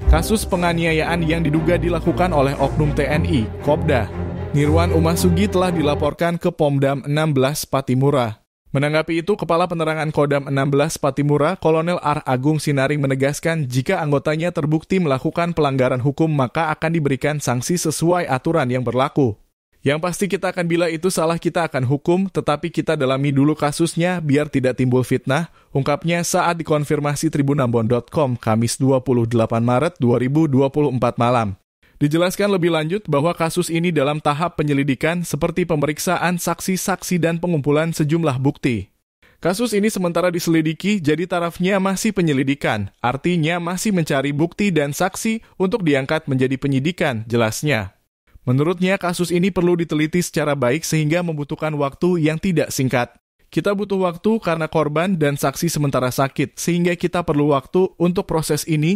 Kasus penganiayaan yang diduga dilakukan oleh oknum TNI, Kopda, Nirwan Umasugi telah dilaporkan ke Pomdam 16 Patimura. Menanggapi itu, Kepala Penerangan Kodam 16 Patimura, Kolonel R. Agung Sinaring menegaskan jika anggotanya terbukti melakukan pelanggaran hukum maka akan diberikan sanksi sesuai aturan yang berlaku. Yang pasti kita akan bila itu salah kita akan hukum, tetapi kita dalami dulu kasusnya biar tidak timbul fitnah, ungkapnya saat dikonfirmasi tribunambon.com Kamis 28 Maret 2024 malam. Dijelaskan lebih lanjut bahwa kasus ini dalam tahap penyelidikan seperti pemeriksaan saksi-saksi dan pengumpulan sejumlah bukti. Kasus ini sementara diselidiki, jadi tarafnya masih penyelidikan, artinya masih mencari bukti dan saksi untuk diangkat menjadi penyidikan, jelasnya. Menurutnya, kasus ini perlu diteliti secara baik sehingga membutuhkan waktu yang tidak singkat. Kita butuh waktu karena korban dan saksi sementara sakit, sehingga kita perlu waktu untuk proses ini